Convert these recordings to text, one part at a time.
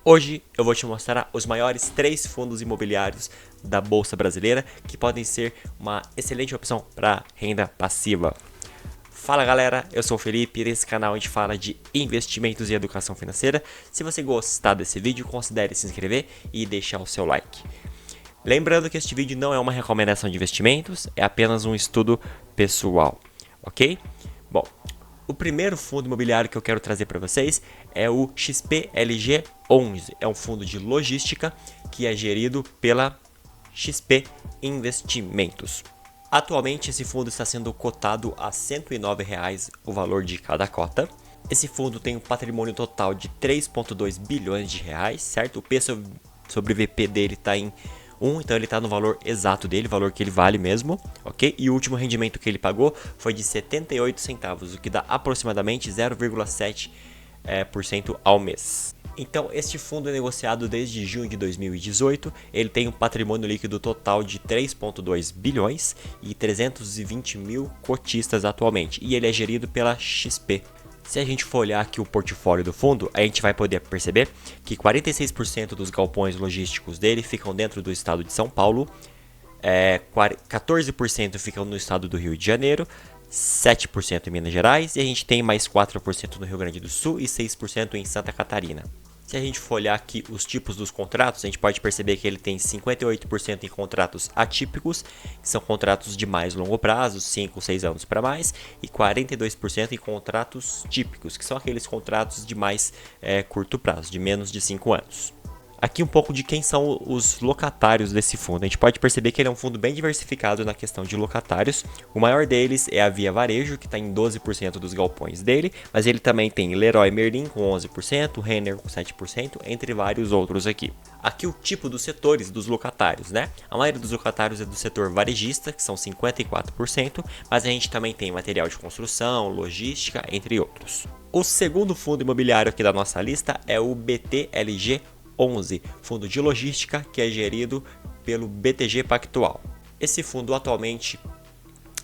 Hoje eu vou te mostrar os maiores 3 fundos imobiliários da Bolsa Brasileira que podem ser uma excelente opção para renda passiva. Fala galera, eu sou o Felipe e nesse canal a gente fala de investimentos e educação financeira. Se você gostar desse vídeo, considere se inscrever e deixar o seu like. Lembrando que este vídeo não é uma recomendação de investimentos, é apenas um estudo pessoal, ok? Bom, o primeiro fundo imobiliário que eu quero trazer para vocês é o XPLG11. É um fundo de logística que é gerido pela XP Investimentos. Atualmente esse fundo está sendo cotado a R$ 109,00 o valor de cada cota. Esse fundo tem um patrimônio total de 3,2 bilhões de reais, certo? O P sobre VP dele está em 1, então ele está no valor exato dele, valor que ele vale mesmo, ok? E o último rendimento que ele pagou foi de 78 centavos, o que dá aproximadamente 0,7% ao mês. Então, este fundo é negociado desde junho de 2018, ele tem um patrimônio líquido total de 3,2 bilhões e 320 mil cotistas atualmente, e ele é gerido pela XP. Se a gente for olhar aqui o portfólio do fundo, a gente vai poder perceber que 46% dos galpões logísticos dele ficam dentro do estado de São Paulo, 14% ficam no estado do Rio de Janeiro, 7% em Minas Gerais e a gente tem mais 4% no Rio Grande do Sul e 6% em Santa Catarina. Se a gente for olhar aqui os tipos dos contratos, a gente pode perceber que ele tem 58% em contratos atípicos, que são contratos de mais longo prazo, 5 ou 6 anos para mais, e 42% em contratos típicos, que são aqueles contratos de mais curto prazo, de menos de 5 anos. Aqui um pouco de quem são os locatários desse fundo. A gente pode perceber que ele é um fundo bem diversificado na questão de locatários. O maior deles é a Via Varejo, que está em 12% dos galpões dele, mas ele também tem Leroy Merlin com 11%, Renner com 7%, entre vários outros aqui. Aqui o tipo dos setores dos locatários, né? A maioria dos locatários é do setor varejista, que são 54%, mas a gente também tem material de construção, logística, entre outros. O segundo fundo imobiliário aqui da nossa lista é o BTLG11, fundo de logística que é gerido pelo BTG Pactual. Esse fundo atualmente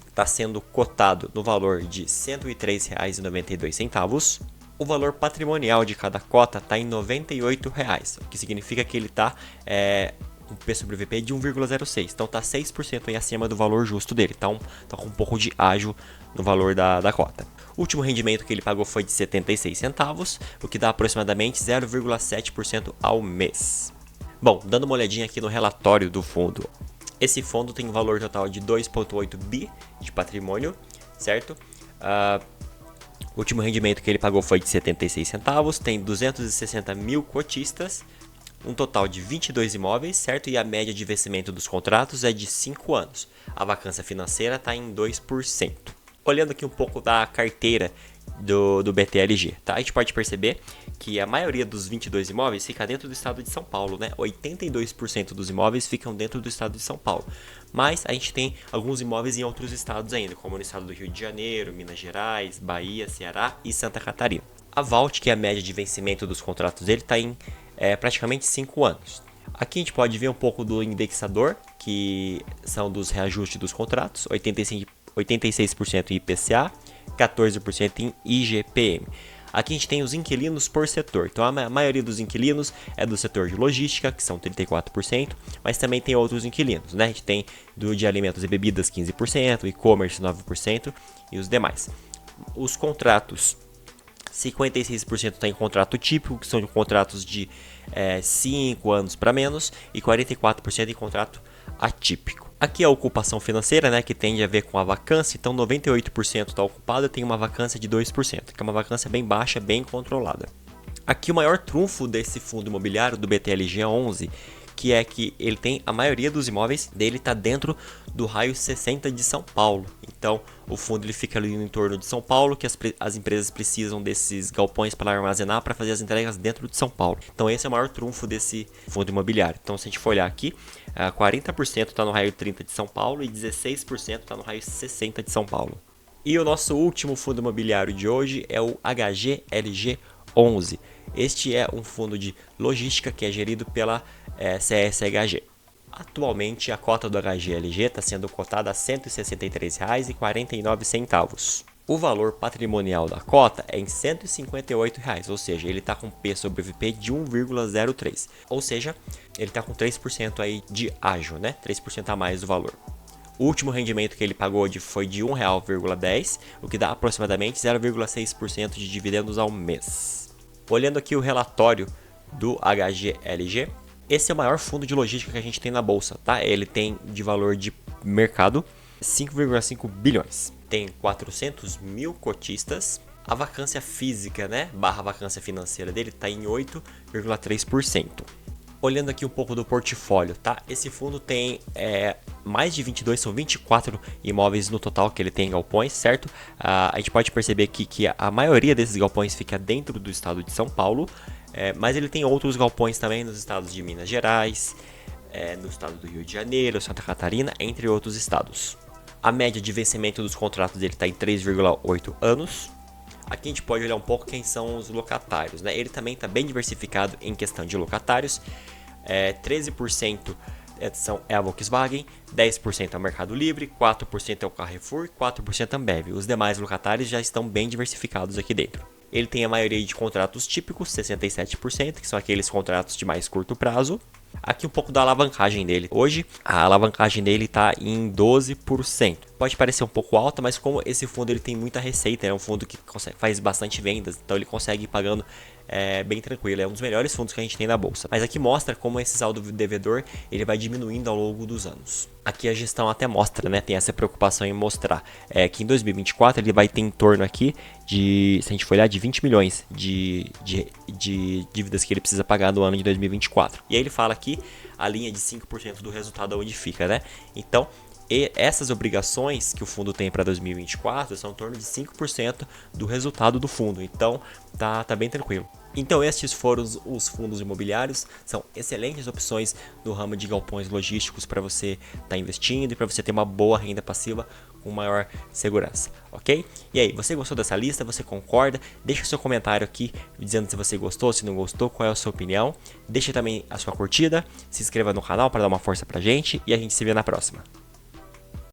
está sendo cotado no valor de R$ 103,92. O valor patrimonial de cada cota está em R$ 98,00, o que significa que ele está com P sobre VP de 1,06. Então está 6% aí acima do valor justo dele. Então está com um pouco de ágio no valor da cota. O último rendimento que ele pagou foi de 76 centavos, o que dá aproximadamente 0,7% ao mês. Bom, dando uma olhadinha aqui no relatório do fundo. Esse fundo tem um valor total de 2,8 bi de patrimônio, certo? O último rendimento que ele pagou foi de 76 centavos, tem 260 mil cotistas, um total de 22 imóveis, certo? E a média de vencimento dos contratos é de 5 anos. A vacância financeira está em 2%. Olhando aqui um pouco da carteira do BTLG, tá? A gente pode perceber que a maioria dos 22 imóveis fica dentro do estado de São Paulo, né? 82% dos imóveis ficam dentro do estado de São Paulo. Mas a gente tem alguns imóveis em outros estados ainda, como no estado do Rio de Janeiro, Minas Gerais, Bahia, Ceará e Santa Catarina. A Valt, que é a média de vencimento dos contratos dele, está em praticamente 5 anos. Aqui a gente pode ver um pouco do indexador, que são dos reajustes dos contratos, 86% em IPCA, 14% em IGPM. Aqui a gente tem os inquilinos por setor. Então a maioria dos inquilinos é do setor de logística, que são 34%, mas também tem outros inquilinos, né? A gente tem de alimentos e bebidas 15%, e-commerce 9% e os demais. Os contratos, 56% está em contrato típico, que são contratos de 5 anos para menos, e 44% em contrato atípico. Aqui a ocupação financeira, né, que tende a ver com a vacância, então 98% está ocupado e tem uma vacância de 2%, que é uma vacância bem baixa, bem controlada. Aqui o maior trunfo desse fundo imobiliário do BTLG11, que é que ele tem a maioria dos imóveis dele está dentro do raio 60 de São Paulo. Então o fundo ele fica ali no entorno de São Paulo, que as empresas precisam desses galpões para armazenar, para fazer as entregas dentro de São Paulo. Então esse é o maior trunfo desse fundo imobiliário. Então se a gente for olhar aqui, 40% está no raio 30 de São Paulo e 16% está no raio 60 de São Paulo. E o nosso último fundo imobiliário de hoje é o HGLG11. Este é um fundo de logística que é gerido pela CSHG. Atualmente a cota do HGLG está sendo cotada a R$ 163,49. O valor patrimonial da cota é em R$ 158, ou seja, ele está com P sobre VP de 1,03, ou seja, ele está com 3% aí de ágio, né? 3% a mais do valor. O último rendimento que ele pagou foi de R$ 1,10, o que dá aproximadamente 0,6% de dividendos ao mês. Olhando aqui o relatório do HGLG, esse é o maior fundo de logística que a gente tem na bolsa, tá? Ele tem de valor de mercado 5,5 bilhões. Tem 400 mil cotistas. A vacância física, né, barra vacância financeira dele está em 8,3%. Olhando aqui um pouco do portfólio, tá? Esse fundo tem mais de 22, são 24 imóveis no total que ele tem em galpões, certo? A gente pode perceber aqui que a maioria desses galpões fica dentro do estado de São Paulo, mas ele tem outros galpões também nos estados de Minas Gerais, no estado do Rio de Janeiro, Santa Catarina, entre outros estados. A média de vencimento dos contratos dele está em 3,8 anos. Aqui a gente pode olhar um pouco quem são os locatários, né? Ele também está bem diversificado em questão de locatários. 13% é a Volkswagen, 10% é o Mercado Livre, 4% é o Carrefour e 4% é a Ambev. Os demais locatários já estão bem diversificados aqui dentro. Ele tem a maioria de contratos típicos, 67%, que são aqueles contratos de mais curto prazo. Aqui um pouco da alavancagem dele. Hoje, a alavancagem dele está em 12%. Pode parecer um pouco alta, mas como esse fundo ele tem muita receita, é um fundo que faz bastante vendas, então ele consegue ir pagando bem tranquilo. É um dos melhores fundos que a gente tem na bolsa. Mas aqui mostra como esse saldo devedor ele vai diminuindo ao longo dos anos. Aqui a gestão até mostra, né? Tem essa preocupação em mostrar que em 2024 ele vai ter em torno aqui de, se a gente for olhar, de 20 milhões de dívidas que ele precisa pagar no ano de 2024. E aí ele fala aqui a linha de 5% do resultado onde fica, né? Então, essas obrigações que o fundo tem para 2024 são em torno de 5% do resultado do fundo. Então, tá bem tranquilo. Então estes foram os fundos imobiliários, são excelentes opções no ramo de galpões logísticos para você estar investindo e para você ter uma boa renda passiva com maior segurança, ok? E aí, você gostou dessa lista? Você concorda? Deixa o seu comentário aqui dizendo se você gostou, se não gostou, qual é a sua opinião. Deixa também a sua curtida, se inscreva no canal para dar uma força pra gente e a gente se vê na próxima.